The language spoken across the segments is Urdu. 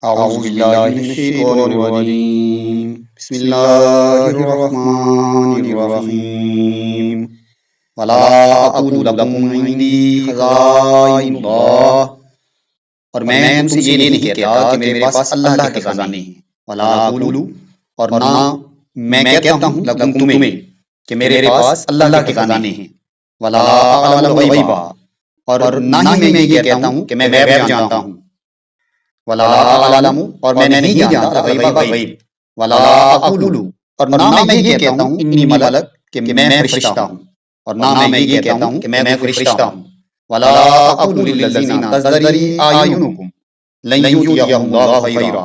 أعوذ بالله من الشيطان الرجيم بسم الله الرحمن الرحيم ولا أقول لكم عندي خزائن الله اور میں تم سے یہ نہیں کہتا کہ میرے پاس اللہ کے خزانے ہیں ولا أقول اور نہ میں کہتا ہوں لکم تمہیں کہ میرے پاس اللہ کے خزانے ہیں ولا أعلم الغیب اور نہ ہی میں یہ کہتا ہوں کہ میں غیب جانتا ہوں ولا اعلم اور میں نہیں جانتا غیب ولا اقول اور نہ میں یہ کہتا ہوں انی ملک کہ میں فرشتہ ہوں اور نہ میں یہ کہتا ہوں کہ میں فرشتہ ہوں ولا اقول للذین تزدری اعینکم لن یؤتیہم اللہ خیرا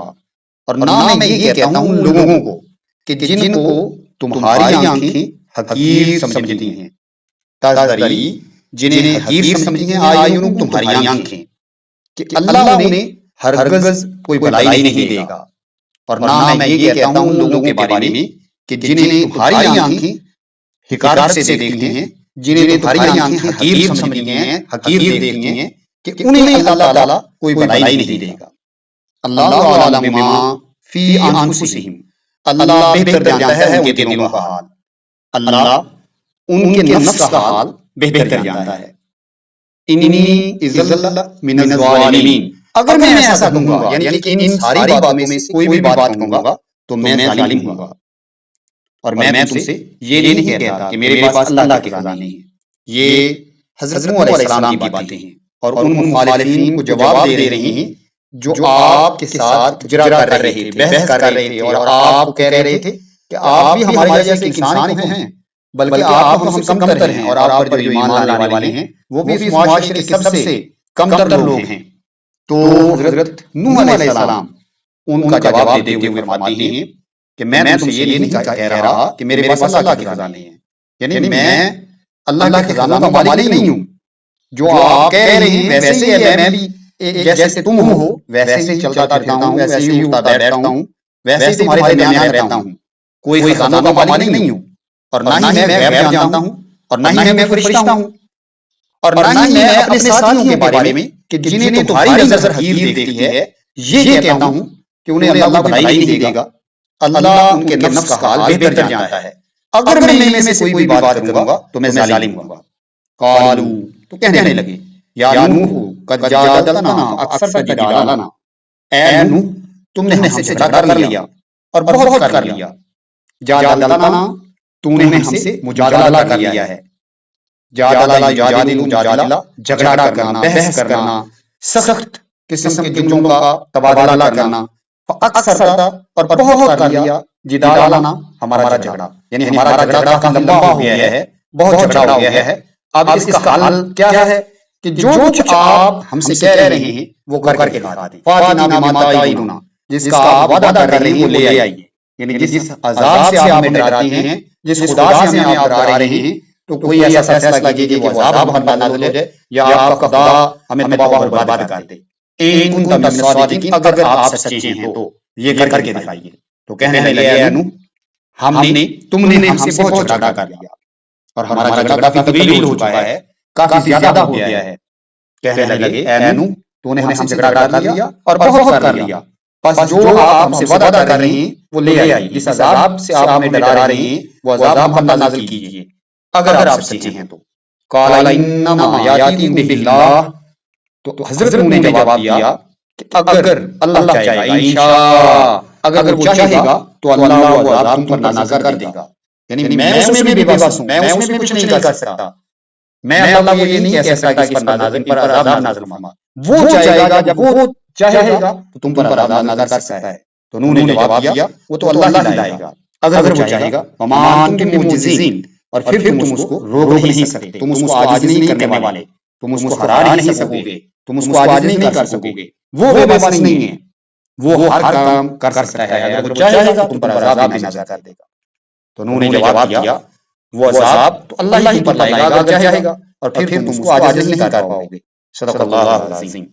اور نہ میں یہ کہتا ہوں لوگوں کو کہ جن کو تمہاری آنکھیں حقیر سمجھتی ہیں تزدری جنہیں حقیر سمجھتی ہیں اعینکم تمہاری آنکھیں کہ اللہ انہیں ہرگز کوئی بھلائی نہیں دے گا اور نہ میں یہ کہتا ہوں لوگوں کے بارے میں کہ جنہیں تمہاری آنکھیں حقارت سے دیکھتی ہیں جنہیں تمہاری آنکھیں حقیر سمجھتی ہیں حقیر دیکھتی ہیں کہ انہیں اللہ تعالیٰ کوئی بھلائی نہیں دے گا اللہ اعلم بما فی انفسہم اللہ بہتر جانتا ہے ان کے دلوں کا حال اللہ ان کے نفس کا حال بہتر جانتا ہے انی اذل من الظالمین اگر میں ایسا کہوں گا یعنی کہ ان ساری باتوں میں سے کوئی بھی بات کہوں گا تو میں ظالم ہوں گا اور میں تم سے یہ نہیں کہتا کہ میرے پاس اللہ کے خزانے ہیں یہ حضرت نوح علیہ السلام کی باتیں ہیں اور ان مخالفین کو جواب دے رہی ہیں جو آپ کے ساتھ جرا کر رہے تھے بحث کر رہے تھے اور آپ کہہ رہے تھے کہ آپ بھی ہمارے جیسے انسان ہیں بلکہ آپ ہم سے کم تر ہیں اور آپ پر جو ایمان لانے والے ہیں وہ بھی اس معاشرے کے سب سے کم تر لوگ ہیں تو حضرت نوح علیہ السلام ان کا جواب دیتے ہوئے فرماتے ہیں کہ میں تم سے یہ نہیں کہہ رہا کہ میرے پاس اللہ کے خزانے ہیں یعنی میں اللہ کے خزانوں کا مالک نہیں ہوں جو آپ کہہ رہے ہیں ویسے ہی میں بھی جیسے تم ہو ویسے ہی چلتا پھرتا ہوں ویسے ہی اٹھتا بیٹھتا ہوں ویسے ہی تمہارے درمیان رہتا ہوں کوئی خزانوں کا مالک نہیں ہوں اور نہ ہی میں غیب جانتا ہوں اور نہ ہی میں فرشتہ ہوں اور نہ ہی میں اپنے ساتھیوں کے بارے میں کہ جنہیں تمہاری نظر حقیر دیکھتی ہے یہ کہتا ہوں کہ انہیں اللہ بھلائی نہیں دے گا اللہ ان کے نفس کا حال بہتر جانتا ہے اگر میں ان میں سے کوئی بات کروں گا تو میں ظالم ہوں گا قالو تو کہنے لگے یا نوح قد جادلتنا اکثر جدالنا اے نوح تم نے ہم سے جھگڑا کر لیا اور بہت کر لیا جادلتنا تو نے ہم سے مجادلہ کر لیا ہے جادلہ جھگڑا کرنا بحث کرنا سخت قسم کے جملوں کا تبادلہ کرنا اکثر اور بہت کر لیا جدالنا ہمارا جھگڑا یعنی ہمارا جھگڑا کافی لمبا ہو گیا ہے بہت جھگڑا ہو گیا ہے اب اس کا حل کیا ہے کہ جو کچھ آپ ہم سے کہہ رہے ہیں وہ کر کے دکھا دیں فاتنا بما تعدنا جس کا آپ وعدہ کر رہے ہیں وہ لے آئیے یعنی جس عذاب سے آپ ہمیں ڈراتے ہیں جس خدا سے ہمیں آپ ڈرا رہے ہیں تو کوئی ایسا فیصلہ کیجیے کہ وہ عذاب ہم پر نازل ہو جائے یا آپ کا خدا ہمیں تباہ و برباد کر دے ان کنتم من الصادقین اگر آپ سچے ہیں تو یہ کر کے دکھائیے تو کہنے لگے اے نوح تم نے ہم سے بہت جھگڑا کر لیا اور ہمارا جھگڑا کافی طویل ہو چکا ہے کافی زیادہ ہو گیا ہے کہنے لگے اے نوح تو نے ہم سے جھگڑا کر لیا اور بہت کر لیا بس جو آپ ہم سے وعدہ کر رہے ہیں وہ لے آئیے جس عذاب سے آپ ہمیں ڈرا رہے ہیں وہ عذاب ہم پر نازل کیجیے اگر آپ سچے ہیں تو قال انما یاتیکم باللہ تو حضرت نوح نے جواب دیا کہ اگر اللہ چاہے گا انشاء اگر وہ چاہے گا تو اللہ وہ عذاب تم پر نازل کر دے گا یعنی میں اس میں بھی بے بس ہوں میں اس میں کچھ نہیں کر سکتا میں اللہ کو یہ نہیں کہہ سکتا کہ اس پر عذاب نازل فرما وہ چاہے گا جب وہ چاہے گا تو تم پر عذاب نازل کر سکتا ہے تو نوح نے جواب دیا وہ تو اللہ ہی لائے گا اگر وہ چاہے گا وما انتم بمعجزین اور پھر تم اس کو روک نہیں سکتے تم اس کو عاجز نہیں کرنے والے تم اس کو ہرا نہیں سکو گے تم اس کو عاجز نہیں کر سکو گے وہ بے بس نہیں ہے وہ ہر کام کر سکتا ہے اگر وہ چاہے گا تم پر عذاب نازل کر دے گا تو نوح نے جواب دیا وہ عذاب تو اللہ ہی پر لائے گا اگر چاہے گا اور پھر تم اس کو عاجز نہیں کر پاؤ گے صدق اللہ العظیم